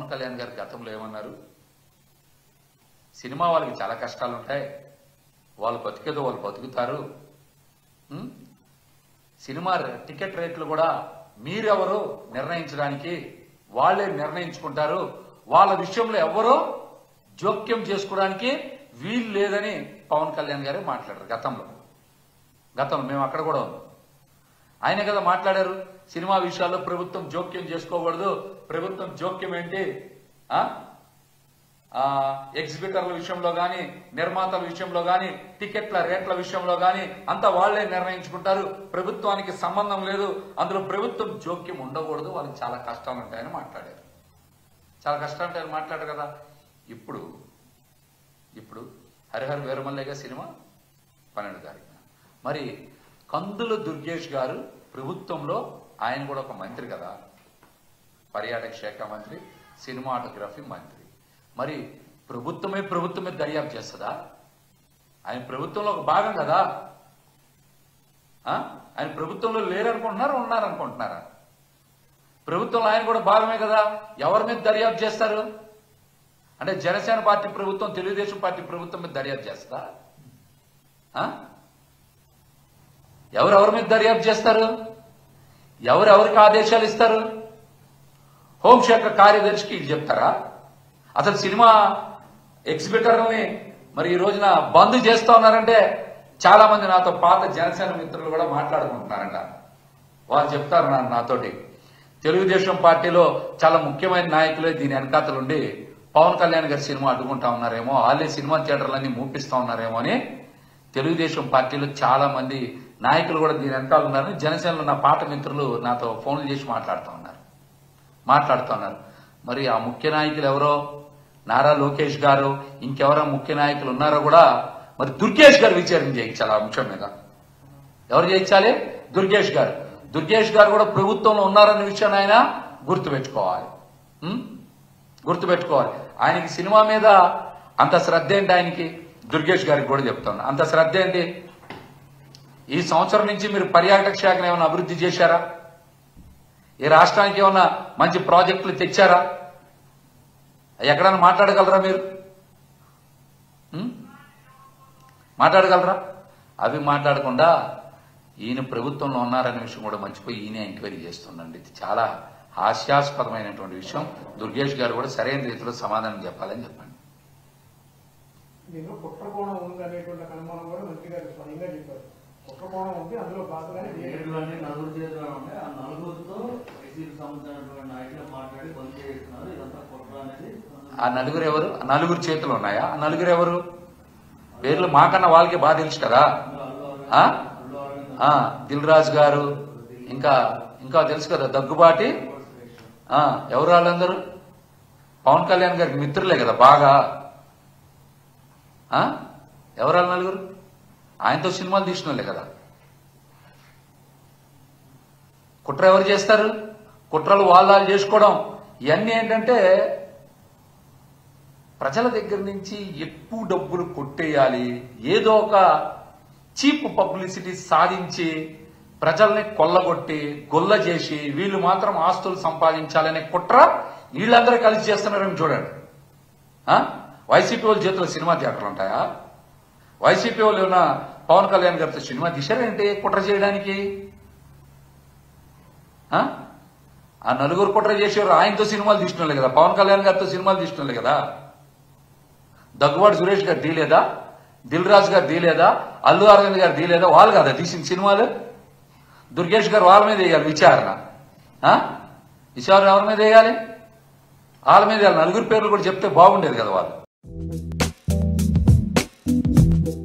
పవన్ కళ్యాణ్ గారు గతంలో ఏమన్నారు? సినిమా వాళ్ళకి చాలా కష్టాలు ఉంటాయి, వాళ్ళు బతికేదో వాళ్ళు బతుకుతారు, సినిమా టికెట్ రేట్లు కూడా మీరెవరు నిర్ణయించడానికి, వాళ్లే నిర్ణయించుకుంటారు, వాళ్ళ విషయంలో ఎవరో జోక్యం చేసుకోవడానికి వీలు లేదని పవన్ కళ్యాణ్ గారే మాట్లాడారు. గతంలో మేము అక్కడ కూడా ఉన్నాం. ఆయన కదా మాట్లాడారు, సినిమా విషయాల్లో ప్రభుత్వం జోక్యం చేసుకోకూడదు, ప్రభుత్వం జోక్యం ఏంటి, ఎగ్జిబిటర్ల విషయంలో గాని, నిర్మాతల విషయంలో గాని, టికెట్ల రేట్ల విషయంలో గాని అంతా వాళ్లే నిర్ణయించుకుంటారు, ప్రభుత్వానికి సంబంధం లేదు, అందులో ప్రభుత్వం జోక్యం ఉండకూడదు, వాళ్ళకి చాలా కష్టాలు ఉంటాయని మాట్లాడారు. చాలా కష్టాలు ఉంటాయని మాట్లాడారు కదా. ఇప్పుడు హరిహర వీరమల్లయ్య సినిమా 12 తారీఖున. మరి కందుల దుర్గేష్ గారు ప్రభుత్వంలో ఆయన కూడా ఒక మంత్రి కదా, పర్యాటక శాఖ మంత్రి, సినిమాటోగ్రఫీ మంత్రి. మరి ప్రభుత్వమే దర్యాప్తు చేస్తుందా? ఆయన ప్రభుత్వంలో ఒక భాగం కదా. ఆయన ప్రభుత్వంలో లేరనుకుంటున్నారా, ఉన్నారనుకుంటున్నారా? ప్రభుత్వంలో ఆయన కూడా భాగమే కదా. ఎవరి మీద దర్యాప్తు చేస్తారు? అంటే జనసేన పార్టీ ప్రభుత్వం, తెలుగుదేశం పార్టీ ప్రభుత్వం మీద దర్యాప్తు చేస్తుందా? ఎవరెవరి మీద దర్యాప్తు చేస్తారు? ఎవరెవరికి ఆదేశాలు ఇస్తారు? హోంశాఖ కార్యదర్శికి ఇది చెప్తారా? అసలు సినిమా ఎగ్జిబిటర్ని మరి ఈ రోజున బంద్ చేస్తా ఉన్నారంటే చాలా మంది నాతో పాత జనసేన మిత్రులు కూడా మాట్లాడుకుంటున్నారంట. వాళ్ళు చెప్తారు నాతోటి, తెలుగుదేశం పార్టీలో చాలా ముఖ్యమైన నాయకులే దీని వెనకాతలుండి పవన్ కళ్యాణ్ గారి సినిమా అడ్డుకుంటా ఉన్నారేమో, వాళ్ళే సినిమా థియేటర్లన్నీ మూపిస్తా ఉన్నారేమో అని తెలుగుదేశం పార్టీలో చాలా మంది నాయకులు కూడా దీని వెనకాల ఉన్నారని జనసేనలో నా పాత మిత్రులు నాతో ఫోన్లు చేసి మాట్లాడుతూ ఉన్నారు. మరి ఆ ముఖ్య నాయకులు ఎవరో, నారా లోకేష్ గారు, ఇంకెవరో ముఖ్య నాయకులు ఉన్నారో కూడా మరి దుర్గేష్ గారు విచారణ చేయించాలి. ఆ అంశం మీద ఎవరు చేయించాలి? దుర్గేష్ గారు కూడా ప్రభుత్వంలో ఉన్నారన్న విషయాన్ని ఆయన గుర్తుపెట్టుకోవాలి. ఆయనకి సినిమా మీద అంత శ్రద్ధ ఏంటి? ఆయనకి, దుర్గేష్ గారికి కూడా చెప్తాను, అంత శ్రద్ధ ఏంటి? ఈ సంవత్సరం నుంచి మీరు పర్యాటక శాఖను ఏమైనా అభివృద్ధి చేశారా? ఈ రాష్ట్రానికి ఏమన్నా మంచి ప్రాజెక్టులు తెచ్చారా? ఎక్కడైనా మాట్లాడగలరా మీరు? మాట్లాడగలరా? అవి మాట్లాడకుండా ఈయన ప్రభుత్వంలో ఉన్నారనే విషయం కూడా మర్చిపోయి ఈయన ఎంక్వైరీ చేస్తుండండి. ఇది చాలా హాస్యాస్పదమైనటువంటి విషయం. దుర్గేష్ గారు కూడా సరైన రీతిలో సమాధానం చెప్పాలని చెప్పండి. కుట్రకోణం ఉంది అనేటువంటి అనుమానం కూడా మంత్రి గారు స్వయంగా చెప్పారు. కుట్రకోణం ఉంది, అందులో భాగంగానే నలుగురు చేతులు ఉంటాయి, ఆ నలుగురితో వైసీపీ సంబంధించినటువంటి నాయకులు మాట్లాడి బంద్ చేస్తున్నారు. ఇదంతా కుట్ర అనేది. ఆ నలుగురు ఎవరు? ఆ నలుగురు చేతులు ఉన్నాయా? ఆ నలుగురు ఎవరు? పేర్లు మాకన్నా వాళ్ళకి బాగా తెలుసు కదా. దిల్ రాజు గారు, ఇంకా తెలుసు కదా, దగ్గుబాటి, ఎవరు వాళ్ళందరూ పవన్ కళ్యాణ్ గారికి మిత్రులే కదా బాగా. ఎవరు వాళ్ళ నలుగురు? ఆయనతో సినిమాలు తీసిన వాళ్ళే కదా. కుట్ర ఎవరు చేస్తారు? కుట్రలు వాళ్ళు చేసుకోవడం ఇవన్నీ ఏంటంటే ప్రజల దగ్గర నుంచి ఎక్కువ డబ్బులు కొట్టేయాలి, ఏదో ఒక చీప్ పబ్లిసిటీ సాధించి ప్రజల్ని కొల్లగొట్టి గొల్ల చేసి వీళ్ళు మాత్రం ఆస్తులు సంపాదించాలనే కుట్ర వీళ్ళందరూ కలిసి చేస్తున్నారని చూడండి. వైసీపీ వాళ్ళ చేతిలో సినిమా థియేటర్లు ఉంటాయా? వైసీపీ వాళ్ళు ఏమన్నా పవన్ కళ్యాణ్ గారితో సినిమా తీశారేంటి కుట్ర చేయడానికి? ఆ నలుగురు కుట్ర చేసేవారు ఆయనతో సినిమాలు తీసినోళ్ళే కదా, పవన్ కళ్యాణ్ గారితో సినిమాలు తీసినోళ్ళే కదా. దగ్గుబాటి సురేష్ గారు తీయలేదా? దిల్ రాజు గారు తీయలేదా? అల్లు అరవింద్ గారు తీయలేదా? వాళ్ళు కదా తీసిన సినిమాలు. దుర్గేష్ గారు వాళ్ళ మీద వేయాలి విచారణ. ఎవరి మీద వేయాలి? వాళ్ళ మీద వేయాలి. నలుగురు పేర్లు కూడా చెప్తే బాగుండేది కదా వాళ్ళు.